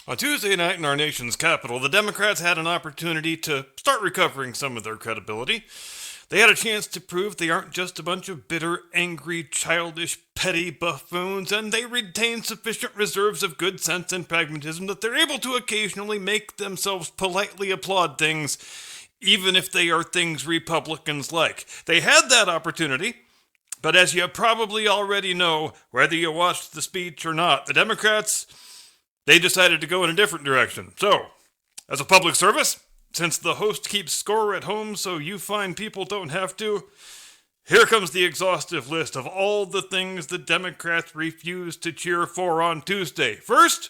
On Tuesday night in our nation's capital, the Democrats had an opportunity to start recovering some of their credibility. They had a chance to prove they aren't just a bunch of bitter, angry, childish, petty buffoons, and they retain sufficient reserves of good sense and pragmatism that they're able to occasionally make themselves politely applaud things, even if they are things Republicans like. They had that opportunity, but as you probably already know, whether you watched the speech or not, the Democrats, they decided to go in a different direction. So, as a public service, since the host keeps score at home so you fine people don't have to, here comes the exhaustive list of all the things the Democrats refused to cheer for on Tuesday. First,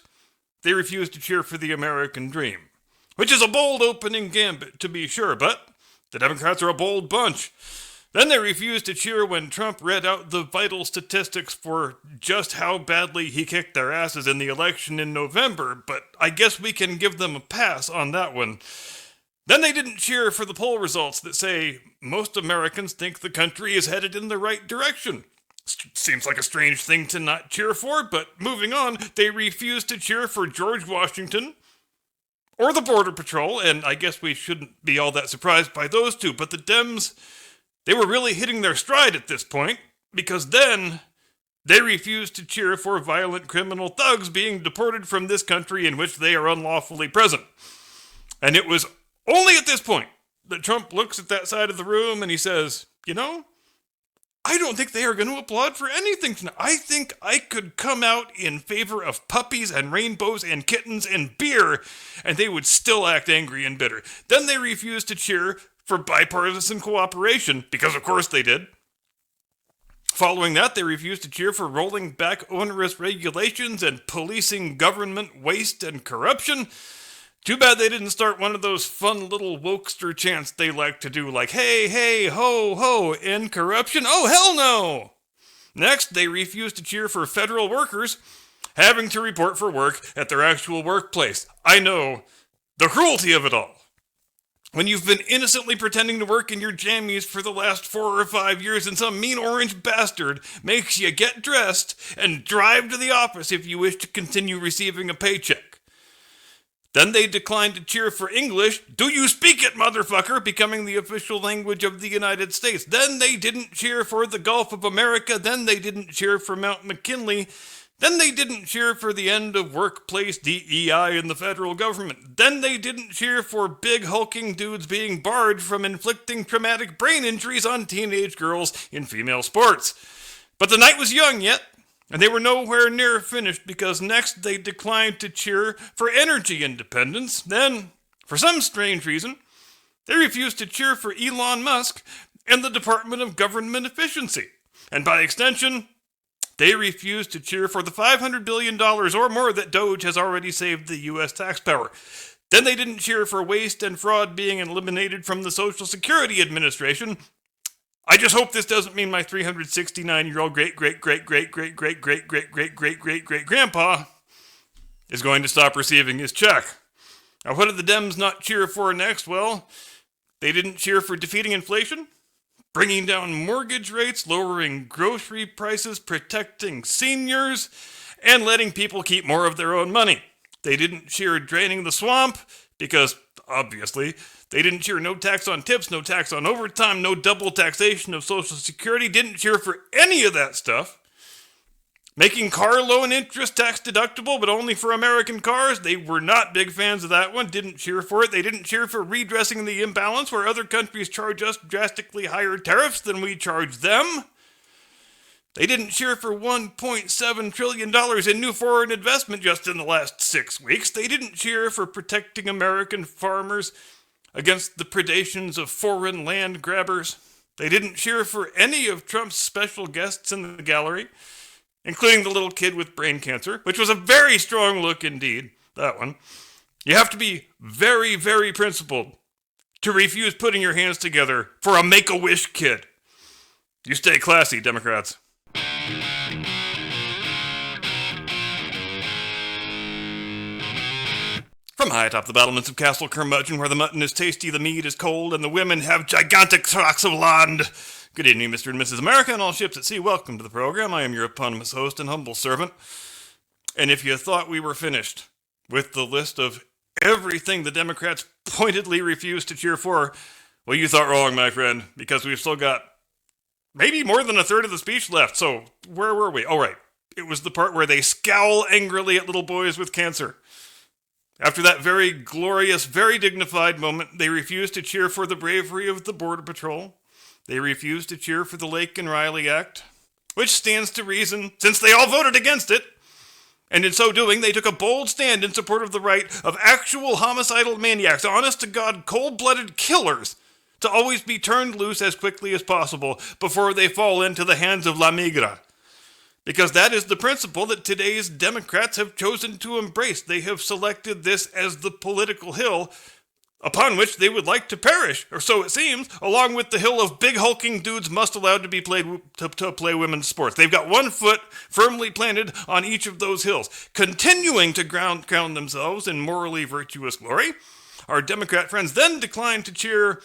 they refused to cheer for the American dream, which is a bold opening gambit to be sure, but the Democrats are a bold bunch. Then they refused to cheer when Trump read out the vital statistics for just how badly he kicked their asses in the election in November, but I guess we can give them a pass on that one. Then they didn't cheer for the poll results that say most Americans think the country is headed in the right direction. Seems like a strange thing to not cheer for, but moving on, they refused to cheer for George Washington or the Border Patrol, and I guess we shouldn't be all that surprised by those two, but the Dems, they were really hitting their stride at this point, because then they refused to cheer for violent criminal thugs being deported from this country in which they are unlawfully present. And it was only at this point that Trump looks at that side of the room and he says, I don't think they are going to applaud for anything tonight. I think I could come out in favor of puppies and rainbows and kittens and beer, and they would still act angry and bitter. Then they refused to cheer for bipartisan cooperation, because of course they did. Following that, they refused to cheer for rolling back onerous regulations and policing government waste and corruption. Too bad they didn't start one of those fun little wokester chants they like to do, like, hey, hey, ho, ho, end corruption? Oh, hell no! Next, they refused to cheer for federal workers having to report for work at their actual workplace. I know, the cruelty of it all. When you've been innocently pretending to work in your jammies for the last 4 or 5 years and some mean orange bastard makes you get dressed and drive to the office if you wish to continue receiving a paycheck. Then they declined to cheer for English, do you speak it, motherfucker, becoming the official language of the United States. Then they didn't cheer for the Gulf of America. Then they didn't cheer for Mount McKinley. Then they didn't cheer for the end of workplace DEI in the federal government. Then they didn't cheer for big hulking dudes being barred from inflicting traumatic brain injuries on teenage girls in female sports. But the night was young yet, and they were nowhere near finished, because next they declined to cheer for energy independence. Then, for some strange reason, they refused to cheer for Elon Musk and the Department of Government Efficiency. And by extension, they refused to cheer for the $500 billion or more that Doge has already saved the U.S. taxpayer. Then they didn't cheer for waste and fraud being eliminated from the Social Security Administration. I just hope this doesn't mean my 369-year-old great-great-great-great-great-great-great-great-great-great-grandpa is going to stop receiving his check. Now, what did the Dems not cheer for next? Well, they didn't cheer for defeating inflation, bringing down mortgage rates, lowering grocery prices, protecting seniors, and letting people keep more of their own money. They didn't cheer draining the swamp, because, obviously, they didn't cheer no tax on tips, no tax on overtime, no double taxation of Social Security, didn't cheer for any of that stuff. Making car loan interest tax deductible, but only for American cars, they were not big fans of that one, didn't cheer for it. They didn't cheer for redressing the imbalance where other countries charge us drastically higher tariffs than we charge them. They didn't cheer for $1.7 trillion in new foreign investment just in the last 6 weeks. They didn't cheer for protecting American farmers against the predations of foreign land grabbers. They didn't cheer for any of Trump's special guests in the gallery, including the little kid with brain cancer, which was a very strong look indeed, that one. You have to be very, very principled to refuse putting your hands together for a Make-A-Wish kid. You stay classy, Democrats. From high atop the battlements of Castle Curmudgeon, where the mutton is tasty, the meat is cold, and the women have gigantic tracts of land. Good evening, Mr. and Mrs. America, and all ships at sea. Welcome to the program. I am your eponymous host and humble servant. And if you thought we were finished, with the list of everything the Democrats pointedly refused to cheer for. Well, you thought wrong, my friend, because we've still got maybe more than a third of the speech left. So where were we? Oh, right. It was the part where they scowl angrily at little boys with cancer. After that very glorious, very dignified moment, they refused to cheer for the bravery of the Border Patrol. They refused to cheer for the Lake and Riley Act, which stands to reason since they all voted against it. And in so doing, they took a bold stand in support of the right of actual homicidal maniacs, honest-to-God, cold-blooded killers, to always be turned loose as quickly as possible before they fall into the hands of La Migra. Because that is the principle that today's Democrats have chosen to embrace. They have selected this as the political hill upon which they would like to perish, or so it seems, along with the hill of big hulking dudes must allowed to be played to play women's sports. They've got one foot firmly planted on each of those hills, continuing to crown themselves in morally virtuous glory. Our Democrat friends then declined to cheer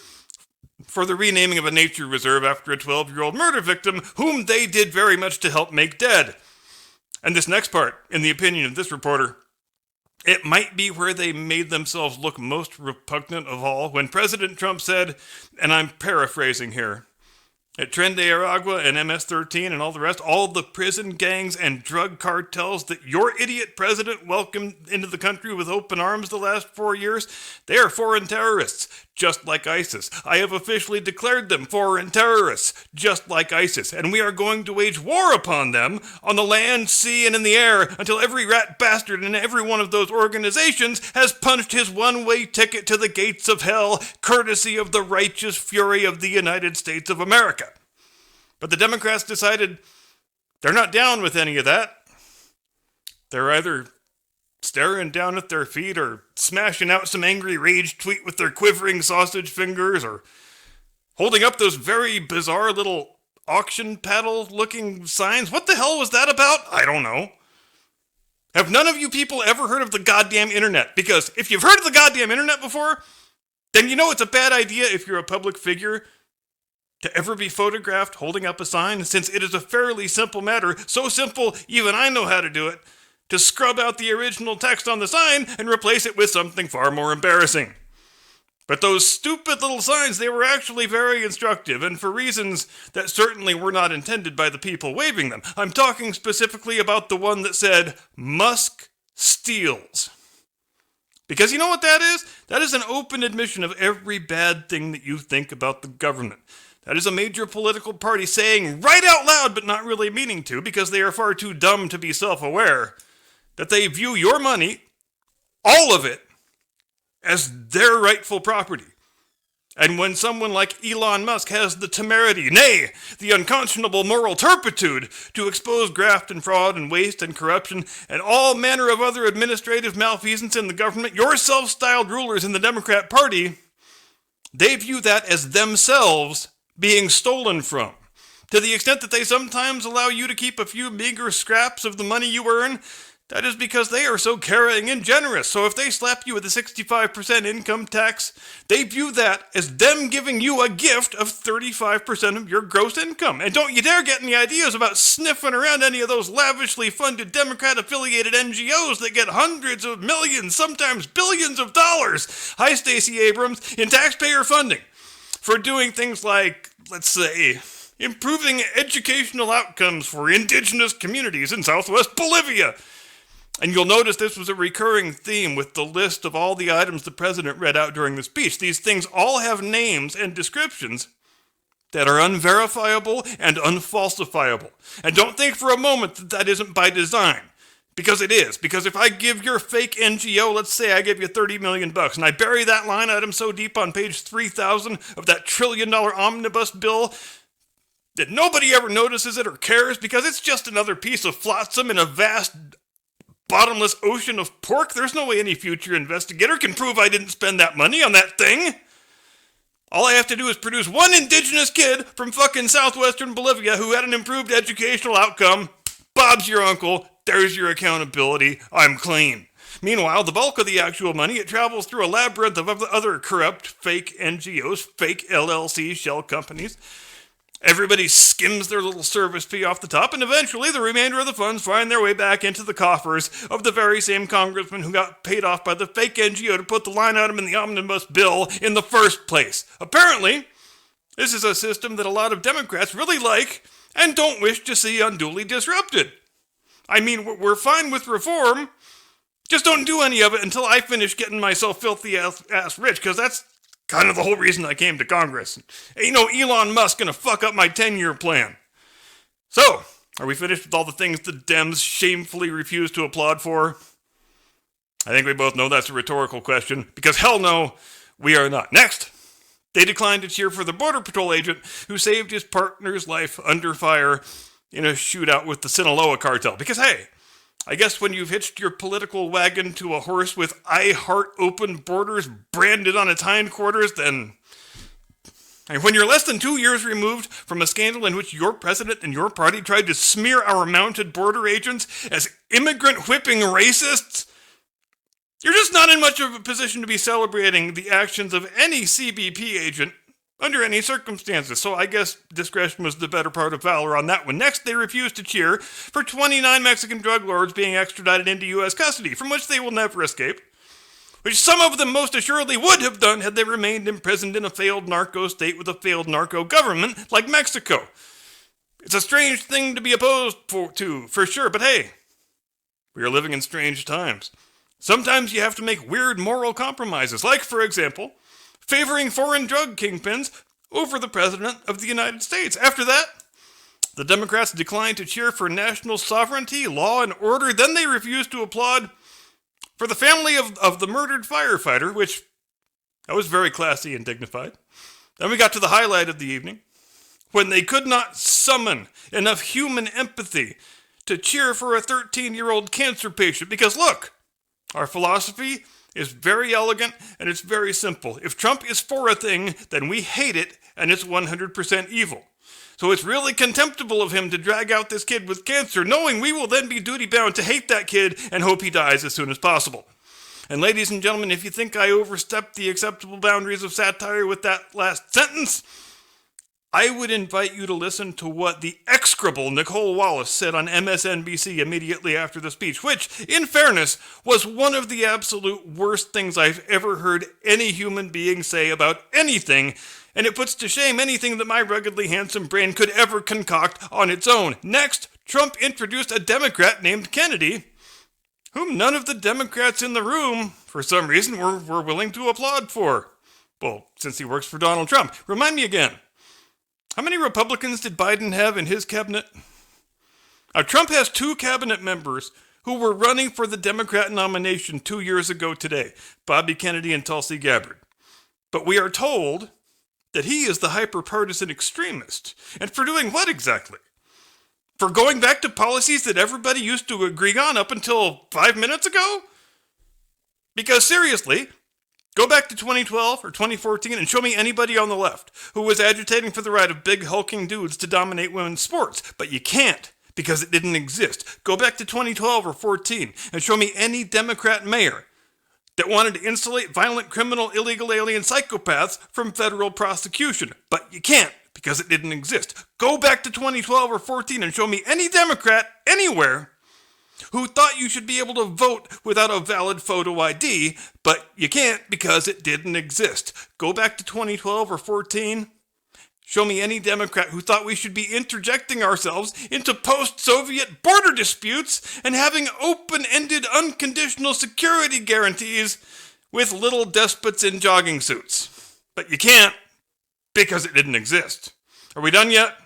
for the renaming of a nature reserve after a 12-year-old murder victim whom they did very much to help make dead. And this next part, in the opinion of this reporter, it might be where they made themselves look most repugnant of all when President Trump said, and I'm paraphrasing here, at Tren de Aragua and MS-13 and all the rest, all the prison gangs and drug cartels that your idiot president welcomed into the country with open arms the last 4 years, they are foreign terrorists, just like ISIS. I have officially declared them foreign terrorists, just like ISIS, and we are going to wage war upon them on the land, sea, and in the air until every rat bastard in every one of those organizations has punched his one-way ticket to the gates of hell, courtesy of the righteous fury of the United States of America. But the Democrats decided they're not down with any of that. They're either staring down at their feet or smashing out some angry rage tweet with their quivering sausage fingers or holding up those very bizarre little auction paddle looking signs. What the hell was that about? I don't know. Have none of you people ever heard of the goddamn internet? Because if you've heard of the goddamn internet before, then you know it's a bad idea if you're a public figure to ever be photographed holding up a sign, since it is a fairly simple matter, so simple even I know how to do it, to scrub out the original text on the sign and replace it with something far more embarrassing. But those stupid little signs, they were actually very instructive, and for reasons that certainly were not intended by the people waving them. I'm talking specifically about the one that said, Musk steals. Because you know what that is? That is an open admission of every bad thing that you think about the government. That is a major political party saying right out loud, but not really meaning to, because they are far too dumb to be self-aware, that they view your money, all of it, as their rightful property. And when someone like Elon Musk has the temerity, nay, the unconscionable moral turpitude to expose graft and fraud and waste and corruption and all manner of other administrative malfeasance in the government, your self-styled rulers in the Democrat Party, they view that as themselves being stolen from. To the extent that they sometimes allow you to keep a few meager scraps of the money you earn, that is because they are so caring and generous. So if they slap you with a 65% income tax, they view that as them giving you a gift of 35% of your gross income. And don't you dare get any ideas about sniffing around any of those lavishly funded Democrat-affiliated NGOs that get hundreds of millions, sometimes billions of dollars, hi Stacey Abrams, in taxpayer funding for doing things like, let's say, improving educational outcomes for indigenous communities in southwest Bolivia. And you'll notice this was a recurring theme with the list of all the items the president read out during the speech. These things all have names and descriptions that are unverifiable and unfalsifiable. And don't think for a moment that that isn't by design. Because it is. Because if I give your fake NGO, let's say I give you $30 million, and I bury that line item so deep on page 3,000 of that $1 trillion omnibus bill that nobody ever notices it or cares because it's just another piece of flotsam in a vast bottomless ocean of pork, there's no way any future investigator can prove I didn't spend that money on that thing. All I have to do is produce one indigenous kid from fucking southwestern Bolivia who had an improved educational outcome. Bob's your uncle. There's your accountability. I'm clean. Meanwhile, the bulk of the actual money, it travels through a labyrinth of other corrupt, fake NGOs, fake LLCs, shell companies. Everybody skims their little service fee off the top, and eventually the remainder of the funds find their way back into the coffers of the very same congressman who got paid off by the fake NGO to put the line item in the omnibus bill in the first place. Apparently, this is a system that a lot of Democrats really like and don't wish to see unduly disrupted. I mean, we're fine with reform, just don't do any of it until I finish getting myself filthy ass rich, because that's kind of the whole reason I came to Congress. Ain't no Elon Musk gonna fuck up my 10-year plan. So, are we finished with all the things the Dems shamefully refuse to applaud for? I think we both know that's a rhetorical question, because hell no, we are not. Next, they declined to cheer for the Border Patrol agent who saved his partner's life under fire in a shootout with the Sinaloa cartel. Because hey, I guess when you've hitched your political wagon to a horse with "I heart open borders" branded on its hindquarters, then... And when you're less than 2 years removed from a scandal in which your president and your party tried to smear our mounted border agents as immigrant-whipping racists, you're just not in much of a position to be celebrating the actions of any CBP agent under any circumstances. So I guess discretion was the better part of valor on that one. Next, they refused to cheer for 29 Mexican drug lords being extradited into U.S. custody, from which they will never escape, which some of them most assuredly would have done had they remained imprisoned in a failed narco state with a failed narco government like Mexico. It's a strange thing to be opposed to, for sure, but hey, we are living in strange times. Sometimes you have to make weird moral compromises, like, for example, favoring foreign drug kingpins over the President of the United States. After that, the Democrats declined to cheer for national sovereignty, law, and order. Then they refused to applaud for the family of the murdered firefighter, which that was very classy and dignified. Then we got to the highlight of the evening, when they could not summon enough human empathy to cheer for a 13-year-old cancer patient. Because look, our philosophy is very elegant and it's very simple. If Trump is for a thing, then we hate it and it's 100% evil. So it's really contemptible of him to drag out this kid with cancer, knowing we will then be duty-bound to hate that kid and hope he dies as soon as possible. And ladies and gentlemen, if you think I overstepped the acceptable boundaries of satire with that last sentence, I would invite you to listen to what the execrable Nicole Wallace said on MSNBC immediately after the speech, which, in fairness, was one of the absolute worst things I've ever heard any human being say about anything, and it puts to shame anything that my ruggedly handsome brain could ever concoct on its own. Next, Trump introduced a Democrat named Kennedy, whom none of the Democrats in the room, for some reason, were willing to applaud for. Well, since he works for Donald Trump. Remind me again. How many Republicans did Biden have in his cabinet? Now, Trump has 2 cabinet members who were running for the Democrat nomination 2 years ago today, Bobby Kennedy and Tulsi Gabbard. But we are told that he is the hyper-partisan extremist. And for doing what exactly? For going back to policies that everybody used to agree on up until 5 minutes ago? Because seriously, go back to 2012 or 2014 and show me anybody on the left who was agitating for the right of big hulking dudes to dominate women's sports. But you can't, because it didn't exist. Go back to 2012 or 14 and show me any Democrat mayor that wanted to insulate violent criminal illegal alien psychopaths from federal prosecution. But you can't, because it didn't exist. Go back to 2012 or 14 and show me any Democrat anywhere who thought you should be able to vote without a valid photo ID, but you can't because it didn't exist. Go back to 2012 or 14. Show me any Democrat who thought we should be interjecting ourselves into post-Soviet border disputes and having open-ended unconditional security guarantees with little despots in jogging suits. But you can't because it didn't exist. Are we done yet?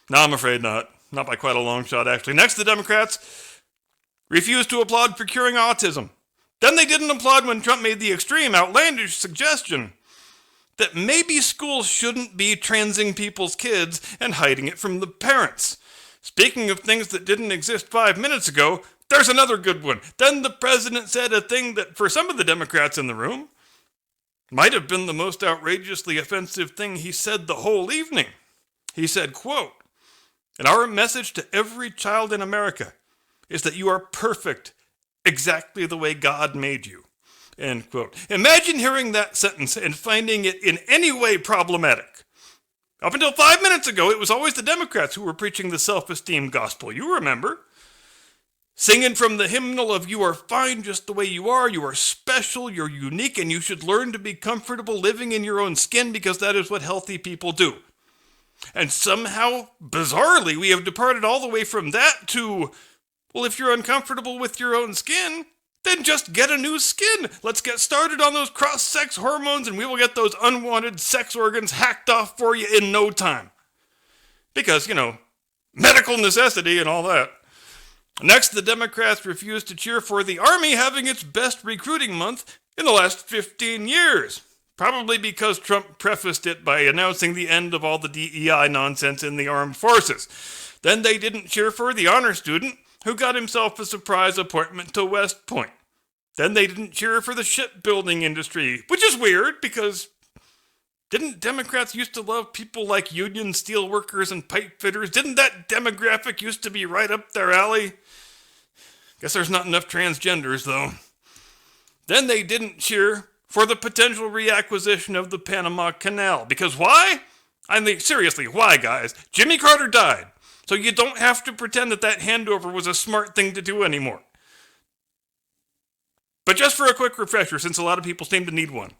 No, I'm afraid not. Not by quite a long shot, actually. Next, the Democrats refused to applaud for curing autism. Then they didn't applaud when Trump made the extreme, outlandish suggestion that maybe schools shouldn't be transing people's kids and hiding it from the parents. Speaking of things that didn't exist 5 minutes ago, there's another good one. Then the president said a thing that, for some of the Democrats in the room, might have been the most outrageously offensive thing he said the whole evening. He said, quote, "And our message to every child in America is that you are perfect exactly the way God made you." End quote. Imagine hearing that sentence and finding it in any way problematic. Up until 5 minutes ago, it was always the Democrats who were preaching the self-esteem gospel. You remember. Singing from the hymnal of you are fine just the way you are special, you're unique, and you should learn to be comfortable living in your own skin because that is what healthy people do. And somehow, bizarrely, we have departed all the way from that to, well, if you're uncomfortable with your own skin, then just get a new skin. Let's get started on those cross-sex hormones and we will get those unwanted sex organs hacked off for you in no time. Because, medical necessity and all that. Next, the Democrats refused to cheer for the Army having its best recruiting month in the last 15 years. Probably because Trump prefaced it by announcing the end of all the DEI nonsense in the armed forces. Then they didn't cheer for the honor student who got himself a surprise appointment to West Point. Then they didn't cheer for the shipbuilding industry, which is weird because didn't Democrats used to love people like union steelworkers and pipe fitters? Didn't that demographic used to be right up their alley? Guess there's not enough transgenders, though. Then they didn't cheer for the potential reacquisition of the Panama Canal. Because why? I mean, seriously, why, guys? Jimmy Carter died, so you don't have to pretend that handover was a smart thing to do anymore. But just for a quick refresher, since a lot of people seem to need one.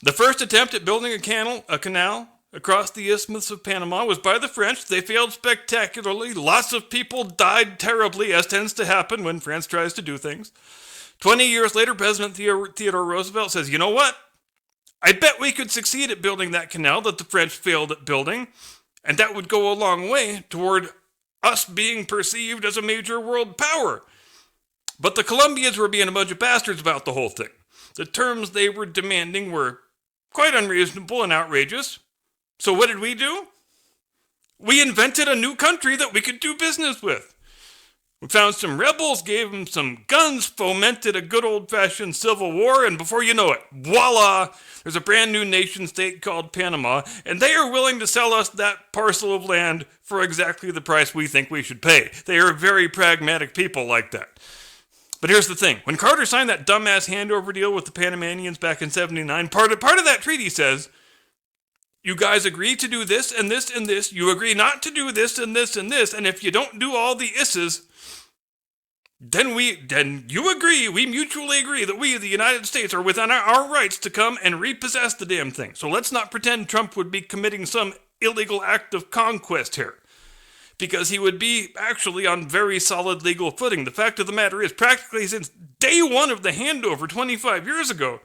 The first attempt at building a canal across the Isthmus of Panama was by the French. They failed spectacularly. Lots of people died terribly, as tends to happen when France tries to do things. 20 years later, President Theodore Roosevelt says, you know what? I bet we could succeed at building that canal that the French failed at building, and that would go a long way toward us being perceived as a major world power. But the Colombians were being a bunch of bastards about the whole thing. The terms they were demanding were quite unreasonable and outrageous. So what did we do? We invented a new country that we could do business with. We found some rebels, gave them some guns, fomented a good old-fashioned civil war, and before you know it, voila, there's a brand new nation state called Panama, and they are willing to sell us that parcel of land for exactly the price we think we should pay. They are very pragmatic people like that. But here's the thing. When Carter signed that dumbass handover deal with the Panamanians back in 79, part of that treaty says, you guys agree to do this and this and this, you agree not to do this and this and this, and if you don't do all the isses, then you agree, we mutually agree that we, the United States, are within our rights to come and repossess the damn thing. So let's not pretend Trump would be committing some illegal act of conquest here. Because he would be actually on very solid legal footing. The fact of the matter is, practically since day one of the handover 25 years ago,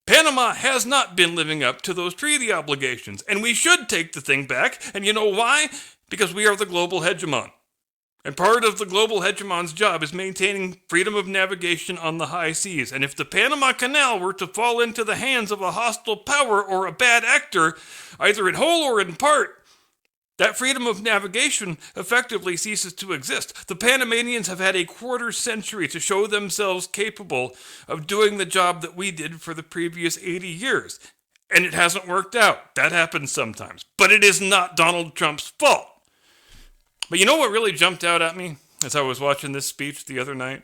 Panama has not been living up to those treaty obligations. And we should take the thing back. And you know why? Because we are the global hegemon. And part of the global hegemon's job is maintaining freedom of navigation on the high seas. And if the Panama Canal were to fall into the hands of a hostile power or a bad actor, either in whole or in part, that freedom of navigation effectively ceases to exist. The Panamanians have had a quarter century to show themselves capable of doing the job that we did for the previous 80 years. And it hasn't worked out. That happens sometimes. But it is not Donald Trump's fault. But you know what really jumped out at me as I was watching this speech the other night?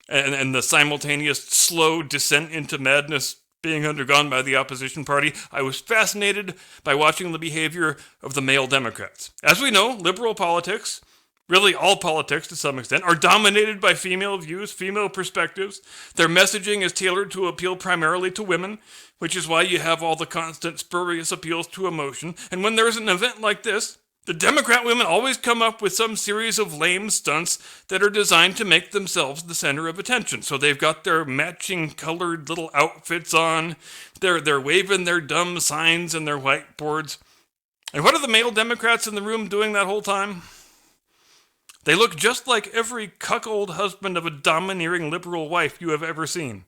And the simultaneous slow descent into madness being undergone by the opposition party, I was fascinated by watching the behavior of the male Democrats. As we know, liberal politics, really all politics to some extent, are dominated by female views, female perspectives. Their messaging is tailored to appeal primarily to women, which is why you have all the constant spurious appeals to emotion. And when there's an event like this, the Democrat women always come up with some series of lame stunts that are designed to make themselves the center of attention. So they've got their matching colored little outfits on. They're waving their dumb signs and their whiteboards. And what are the male Democrats in the room doing that whole time? They look just like every cuckold husband of a domineering liberal wife you have ever seen.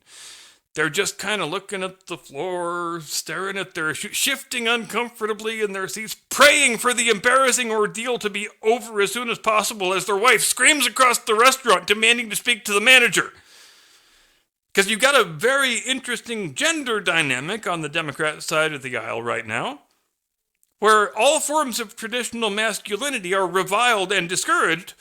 They're just kind of looking at the floor, staring at their shifting uncomfortably in their seats, praying for the embarrassing ordeal to be over as soon as possible as their wife screams across the restaurant demanding to speak to the manager. Because you've got a very interesting gender dynamic on the Democrat side of the aisle right now, where all forms of traditional masculinity are reviled and discouraged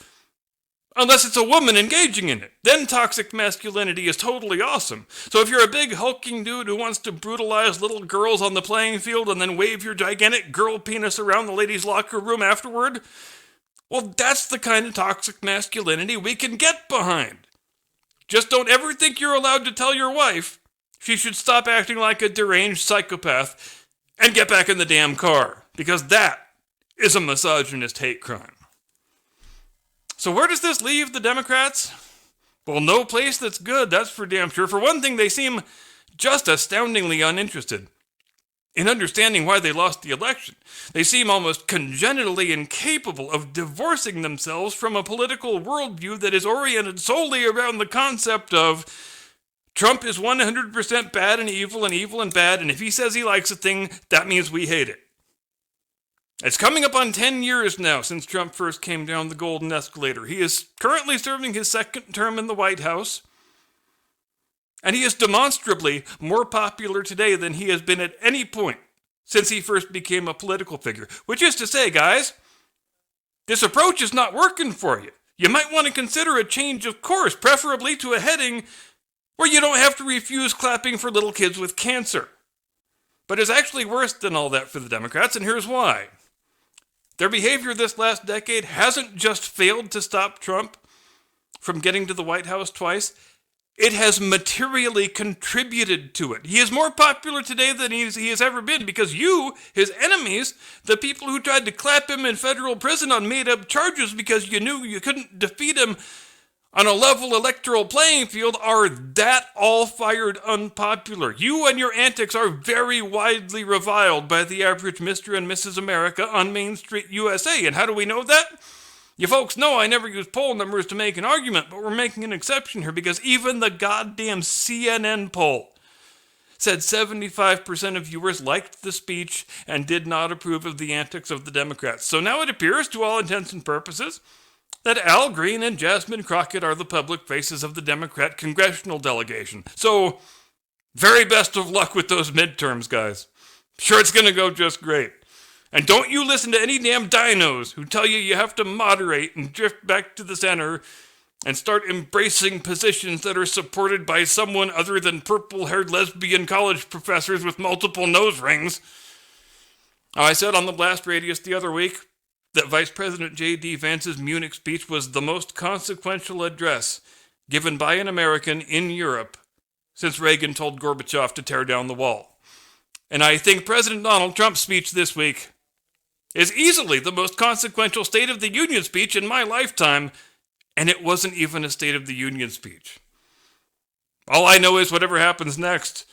Unless it's a woman engaging in it. Then toxic masculinity is totally awesome. So if you're a big hulking dude who wants to brutalize little girls on the playing field and then wave your gigantic girl penis around the ladies' locker room afterward, well, that's the kind of toxic masculinity we can get behind. Just don't ever think you're allowed to tell your wife she should stop acting like a deranged psychopath and get back in the damn car, because that is a misogynist hate crime. So where does this leave the Democrats? Well, no place that's good, that's for damn sure. For one thing, they seem just astoundingly uninterested in understanding why they lost the election. They seem almost congenitally incapable of divorcing themselves from a political worldview that is oriented solely around the concept of Trump is 100% bad and evil and bad, and if he says he likes a thing, that means we hate it. It's coming up on 10 years now since Trump first came down the golden escalator. He is currently serving his second term in the White House, and he is demonstrably more popular today than he has been at any point since he first became a political figure. Which is to say, guys, this approach is not working for you. You might want to consider a change of course, preferably to a heading where you don't have to refuse clapping for little kids with cancer. But it's actually worse than all that for the Democrats, and here's why. Their behavior this last decade hasn't just failed to stop Trump from getting to the White House twice, it has materially contributed to it. He is more popular today than he has ever been because you, his enemies, the people who tried to clap him in federal prison on made-up charges because you knew you couldn't defeat him on a level electoral playing field, are that all-fired unpopular. You and your antics are very widely reviled by the average Mr. and Mrs. America on Main Street, USA. And how do we know that? You folks know I never use poll numbers to make an argument, but we're making an exception here because even the goddamn CNN poll said 75% of viewers liked the speech and did not approve of the antics of the Democrats. So now it appears, to all intents and purposes, that Al Green and Jasmine Crockett are the public faces of the Democrat congressional delegation. So, very best of luck with those midterms, guys. Sure, it's going to go just great. And don't you listen to any damn dinos who tell you you have to moderate and drift back to the center and start embracing positions that are supported by someone other than purple-haired lesbian college professors with multiple nose rings. I said on the Blast Radius the other week that Vice President J.D. Vance's Munich speech was the most consequential address given by an American in Europe since Reagan told Gorbachev to tear down the wall. And I think President Donald Trump's speech this week is easily the most consequential State of the Union speech in my lifetime, and it wasn't even a State of the Union speech. All I know is whatever happens next,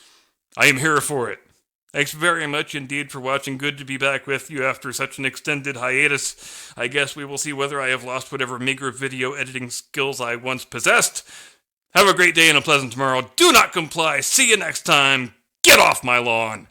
I am here for it. Thanks very much indeed for watching. Good to be back with you after such an extended hiatus. I guess we will see whether I have lost whatever meager video editing skills I once possessed. Have a great day and a pleasant tomorrow. Do not comply. See you next time. Get off my lawn.